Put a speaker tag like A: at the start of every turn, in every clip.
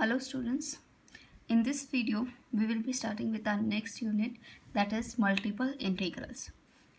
A: Hello students, in this video we will be starting with our next unit, that is multiple integrals.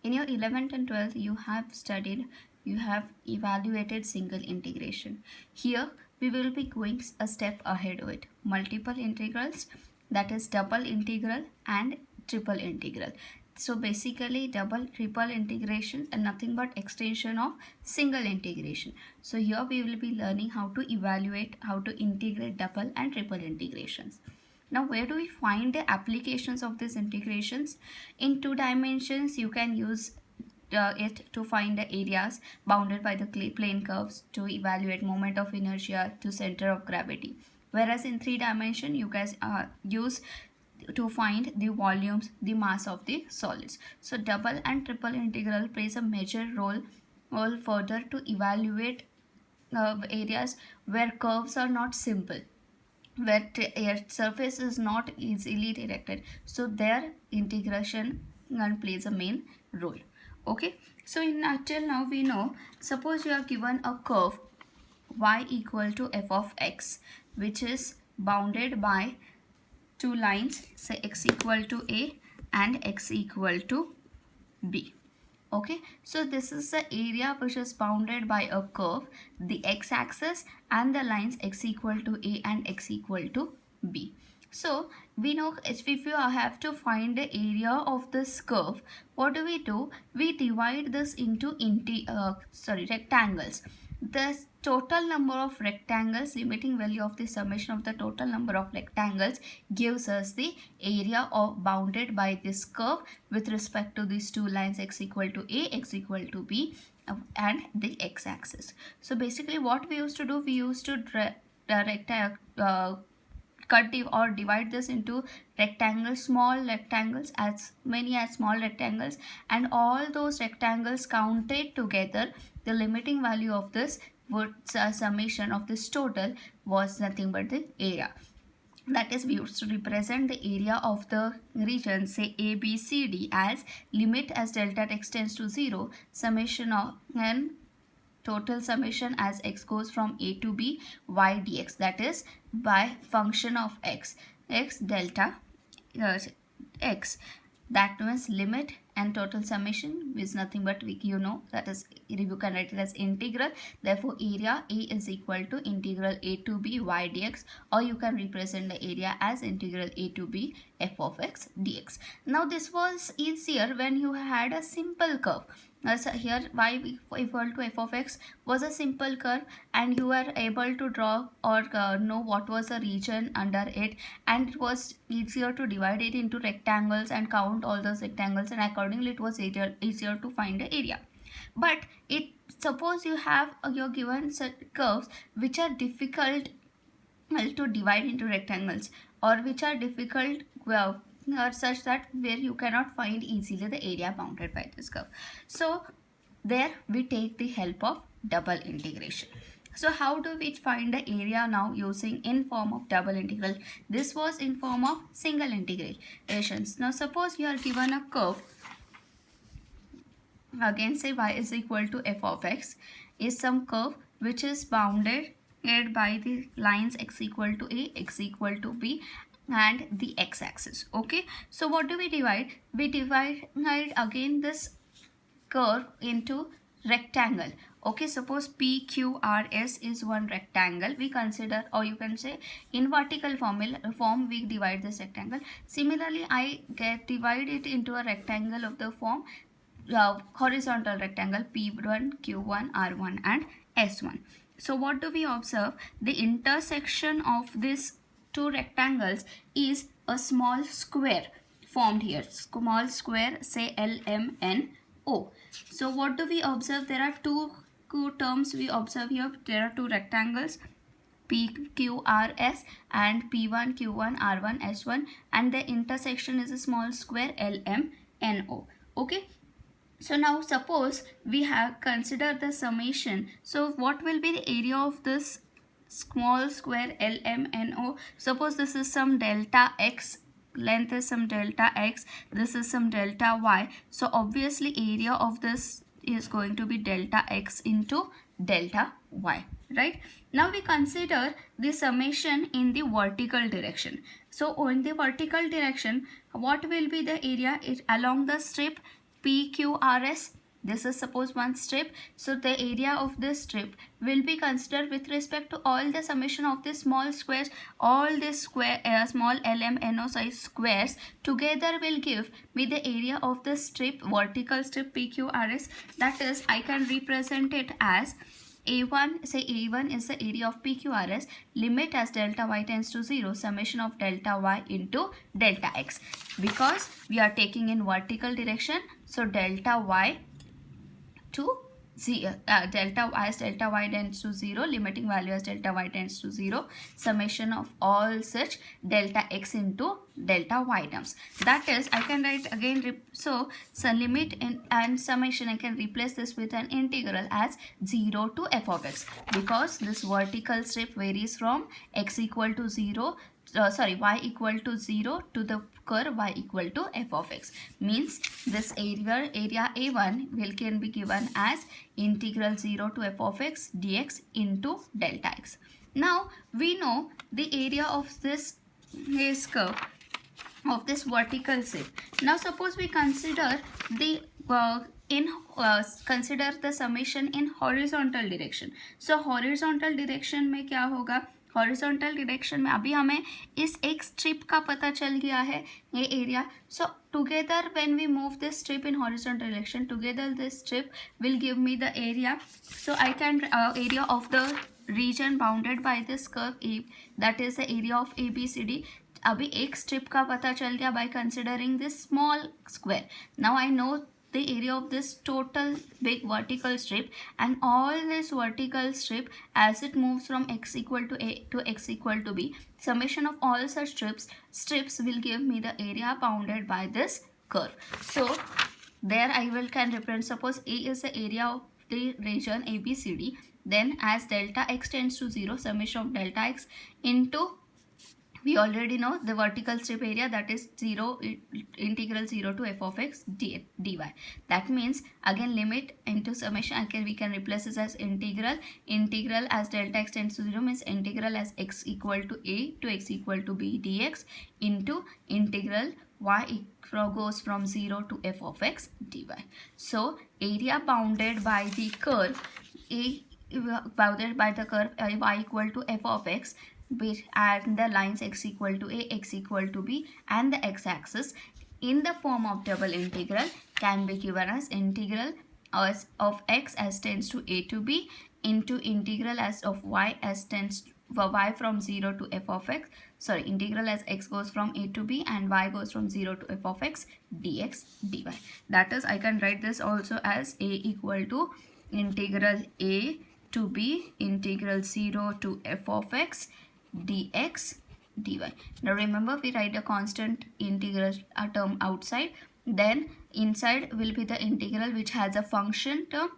A: In your 11th and 12th you have evaluated single integration. Here we will be going a step ahead of it. Multiple integrals, that is double integral and triple integral. So basically double triple integration and nothing but extension of single integration. So here we will be learning how to evaluate, how to integrate double and triple integrations. Now where do we find the applications of these integrations? In two dimensions you can use it to find the areas bounded by the plane curves, to evaluate moment of inertia, to center of gravity. Whereas in three dimension you guys use to find the volumes, the mass of the solids. So double and triple integral plays a major role all further to evaluate areas where curves are not simple, where surface is not easily directed. So their integration plays a main role. Okay, so in nutshell now we know, suppose you are given a curve y equal to f of x, which is bounded by two lines, say x equal to a and x equal to b. Okay, so this is the area which is bounded by a curve, the x-axis, and the lines x equal to a and x equal to b. So we know if you have to find the area of this curve, what do? We divide this into rectangles. The total number of rectangles, limiting value of the summation of the total number of rectangles, gives us the area of bounded by this curve with respect to these two lines x equal to a, x equal to b, and the x-axis. So basically what we used to do, we used to divide this into rectangles, small rectangles, as many as small rectangles, and all those rectangles counted together, the limiting value of this summation of this total was nothing but the area. That is, we used to represent the area of the region, say A, B, C, D, as limit as delta x tends to 0, summation of n total summation as x goes from a to b y dx, that is by function of x delta x. That means limit and total summation is nothing but that is, you can write it as integral. Therefore area A is equal to integral a to b y dx, or you can represent the area as integral a to b f of x dx. Now this was easier when you had a simple curve. So here y equal to f of x was a simple curve, and you were able to draw or know what was the region under it, and it was easier to divide it into rectangles and count all those rectangles, and accordingly it was easier to find the area. But suppose you have your given set curves which are difficult to divide into rectangles, or which are difficult or such that where you cannot find easily the area bounded by this curve. So there we take the help of double integration. So how do we find the area now using in form of double integral? This was in form of single integrations. Now suppose you are given a curve, again say y is equal to f of x, is some curve which is bounded by the lines x equal to a, x equal to b, and the x-axis. Okay, so what do we divide? We divide again this curve into rectangle. Okay, suppose PQRS is one rectangle. We consider, or you can say in vertical form we divide this rectangle. Similarly, I divide it into a rectangle of the form horizontal rectangle P1, Q1, R1 and S1. So what do we observe? The intersection of these two rectangles is a small square formed here. Small square, say LMNO. So what do we observe? There are two terms we observe here. There are two rectangles, PQRS and P1, Q1, R1, S1, and the intersection is a small square LMNO. Okay. So now suppose we have considered the summation. So what will be the area of this small square LMNO? Suppose this is some delta x, length is some delta x, this is some delta y. So obviously area of this is going to be delta x into delta y, right? Now we consider the summation in the vertical direction. So in the vertical direction, what will be the area along the strip PQRS? This is suppose one strip, so the area of this strip will be considered with respect to all the summation of the small squares. All these small LMNO size squares together will give me the area of the strip, vertical strip PQRS. That is, I can represent it as A1, say A1 is the area of PQRS, limit as delta y tends to 0, summation of delta y into delta x. Because we are taking in vertical direction, so delta y to 0, delta y tends to 0, limiting value as delta y tends to 0, summation of all such delta x into delta y terms. That is, I can write again, so limit and summation, I can replace this with an integral as 0 to f of x, because this vertical strip varies from x equal to 0, y equal to 0 to the curve y equal to f of x. Means this area A1 can be given as integral 0 to f of x dx into delta x. Now we know the area of this curve of this vertical strip. Now suppose we consider the consider the summation in horizontal direction. So horizontal direction में क्या होगा? Horizontal direction में अभी हमें इस एक strip का पता चल गया है, ये area. So together when we move this strip in horizontal direction, together this strip will give me the area. So I can area of the region bounded by this curve a, that is the area of ABCD. अभी एक strip का पता चल गया बाय considering this small square. Now I know the area of this total big vertical strip, and all this vertical strip as it moves from x equal to a to x equal to b, summation of all such strips will give me the area bounded by this curve. So there I can represent, suppose A is the area of the region ABCD, then as delta x tends to 0, summation of delta x into, we already know the vertical strip area, that is 0 integral 0 to f of x dy. That means again limit into summation, we can replace this as integral as delta x tends to 0 means integral as x equal to a to x equal to b dx into integral y goes from 0 to f of x dy. So area bounded by the curve y equal to f of x, and the lines x equal to a, x equal to b, and the x-axis in the form of double integral can be given as integral of x as tends to a to b into integral as of y as tends y from 0 to f of x, integral as x goes from a to b and y goes from 0 to f of x dx dy. That is, I can write this also as a equal to integral a to b integral 0 to f of x dx dy. Now remember, we write a constant integral term outside, then inside will be the integral which has a function term.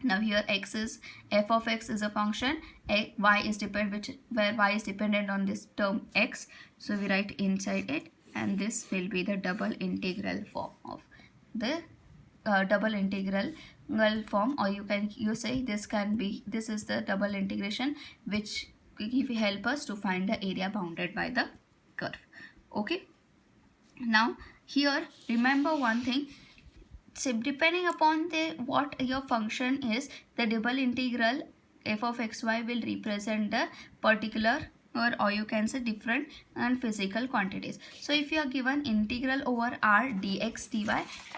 A: Now here x is, f of x is a function, y is where y is dependent on this term x, so we write inside it, and this will be the double integral form of the double integral form, or you say this is the double integration which help us to find the area bounded by the curve. Okay, now here remember one thing, so depending upon what your function is, the double integral f of xy will represent the particular or you can say different and physical quantities. So if you are given integral over r dx dy,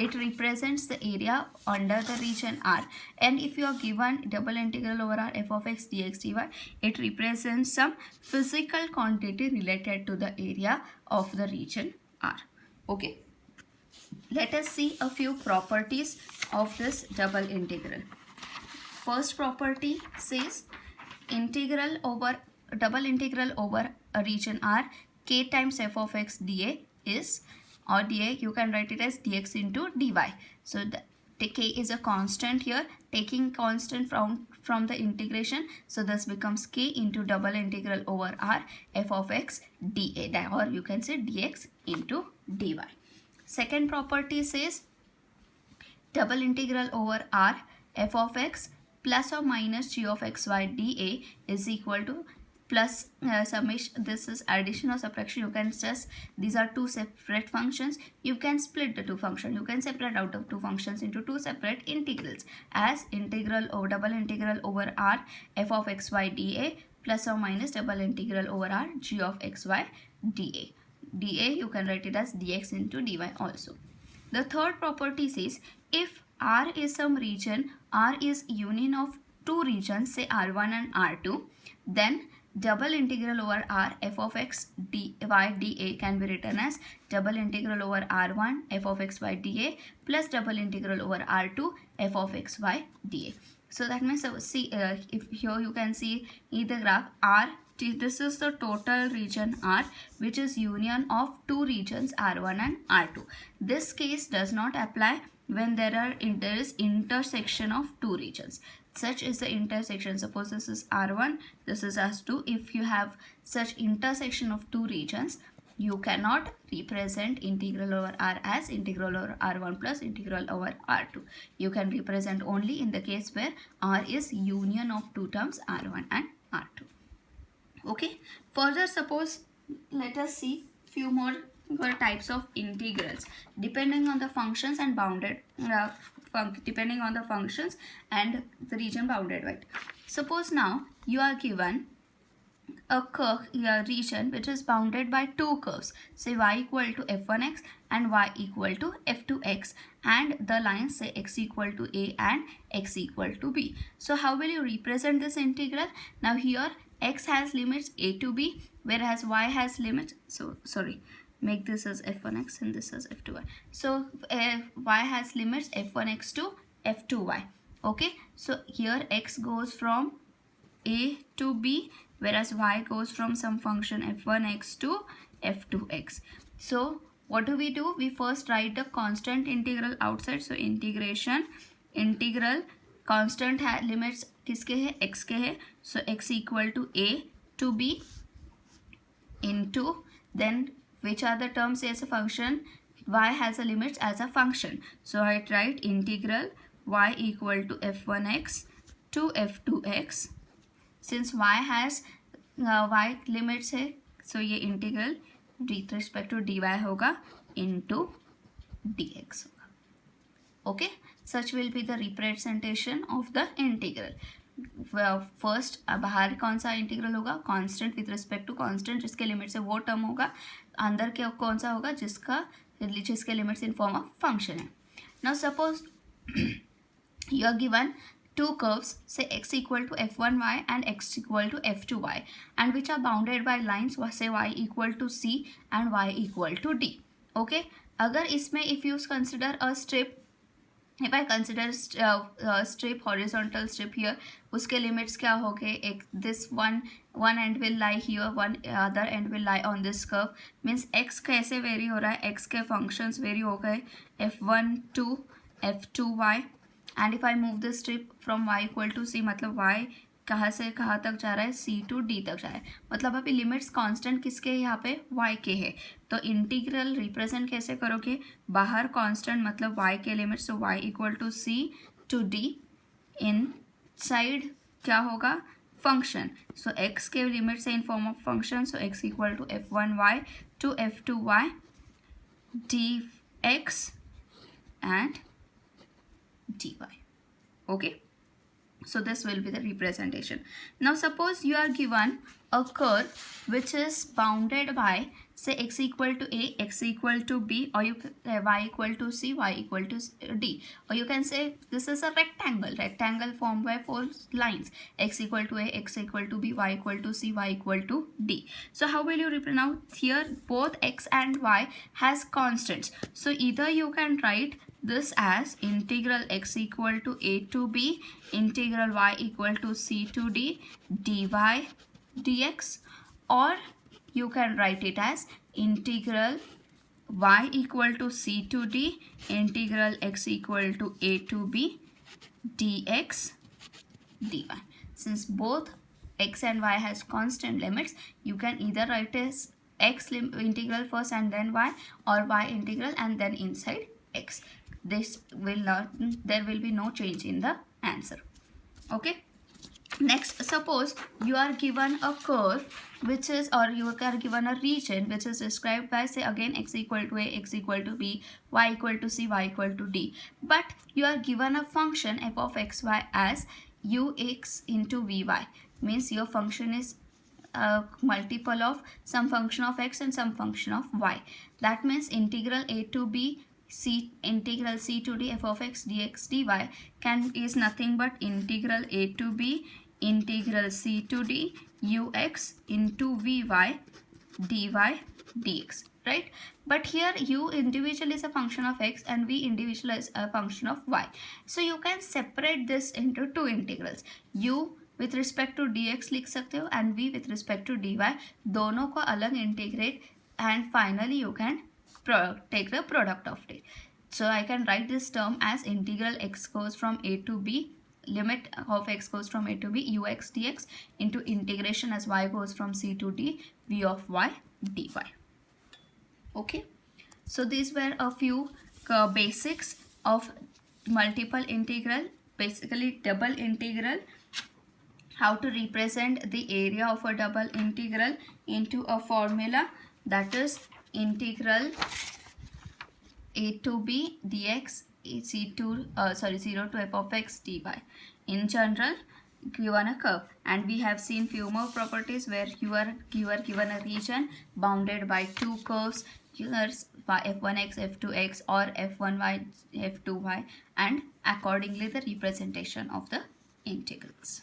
A: it represents the area under the region R. And if you are given double integral over r f of x dx dy, it represents some physical quantity related to the area of the region R. Okay, let us see a few properties of this double integral. First property says double integral over a region R, k times f of x dA is, or dA you can write it as dx into dy. So the k is a constant here, taking constant from the integration, so this becomes k into double integral over R f of x dA, or you can say dx into dy. Second property says double integral over R f of x plus or minus g of xy dA is equal to plus summation. This is addition or subtraction. You can just, these are two separate functions. You can split the two functions. You can separate out of two functions into two separate integrals as integral over double integral over r f of xy dA plus or minus double integral over r g of xy dA. dA you can write it as dx into dy also. The third property says if R is some region, R is union of two regions, say R1 and R2, then double integral over R f of x dy dA can be written as double integral over R1 f of xy dA plus double integral over R2 f of xy dA. So that means, see, if here you can see in the graph R, this is the total region R, which is union of two regions R1 and R2. This case does not apply when there is intersection of two regions. Such is the intersection. Suppose this is R1, this is R2. If you have such intersection of two regions, you cannot represent integral over R as integral over R1 plus integral over R2. You can represent only in the case where R is union of two terms R1 and R2. Okay. Further, suppose, let us see few more types of integrals depending on the functions and bounded depending on the functions and the region bounded, right? Suppose now you are given a curve, a region which is bounded by two curves, say y equal to f1x and y equal to f2x, and the lines say x equal to a and x equal to b. So how will you represent this integral? Now here x has limits a to b, whereas y has limits, so sorry, make this as f1x and this as f2y. So y has limits f1x to f2y. Okay, so here x goes from a to b, whereas y goes from some function f1x to f2x. So what do? We first write the constant integral outside. So integration integral constant limits किसके है? x के है. So x equal to a to b into, then which are the terms as a function? Y has a limits as a function. So I write integral y equal to f1x to f2x. Since y has y limits है, so ये integral with respect to dy होगा into dx होगा. Okay, such will be the representation of the integral. First बाहर कौन सा integral होगा? Constant with respect to constant, जिसके limits है वो टर्म होगा. अंदर के कौन सा होगा? जिसके limits in form of function है. Now suppose you are given two curves, say x equal to f1y and x equal to f2y, and which are bounded by lines, say y equal to c and y equal to d. Okay, अगर इसमें if you consider a strip, if I consider strip, horizontal strip here, उसके limits क्या हो गए? एक this one end will lie here, one other end will lie on this curve. Means x कैसे very हो रहा है? x के फंक्शंस वेरी हो गए f1 to f2y, and if I move the strip from y equal to c, मतलब y कहाँ से कहाँ तक जा रहा है? c to d तक जा रहा है. मतलब अभी लिमिट्स कांस्टेंट किसके यहाँ पे? y के है. तो इंटीग्रल रिप्रेजेंट कैसे करोगे? बाहर कांस्टेंट मतलब y के लिमिट्स, तो y equal to c to d, inside क्या होगा? फंक्शन. सो x के लिमिट्स है in form of function, so x equal to f1y to f2y dx and dy. Okay, so this will be the representation. Now suppose you are given a curve which is bounded by, say, x equal to a, x equal to b, or you y equal to c, y equal to d, or you can say this is a rectangle formed by four lines, x equal to a, x equal to b, y equal to c, y equal to d. So how will you represent? Now here both x and y has constants, so either you can write this as integral x equal to a to b, integral y equal to c to d, dy dx, or you can write it as integral y equal to c to d, integral x equal to a to b, dx dy. Since both x and y has constant limits, you can either write as x integral first and then y, or y integral and then inside x. This will not, there will be no change in the answer. Okay. Next, suppose you are given a curve which is, or you are given a region which is described by, say again, x equal to a, x equal to b, y equal to c, y equal to d. But you are given a function f of xy as ux into vy. Means your function is a multiple of some function of x and some function of y. That means integral a to b integral c to d f of x dx dy is nothing but integral a to b integral c to d ux into vy dy dx, right? But here u individual is a function of x and v individual is a function of y. So you can separate this into two integrals. U with respect to dx लिख सकते हो and v with respect to dy, दोनों को अलग integrate and finally you can take the product of it. So I can write this term as integral x goes from a to b, limit of x goes from a to b ux dx into integration as y goes from c to d v of y dy. Okay, so these were a few basics of multiple integral, basically double integral, how to represent the area of a double integral into a formula, that is integral a to b dx c to 0 to f of x dy. In general, given a curve, and we have seen few more properties where you are given a region bounded by two curves, here's f1x, f2x, or f1y, f2y, and accordingly the representation of the integrals.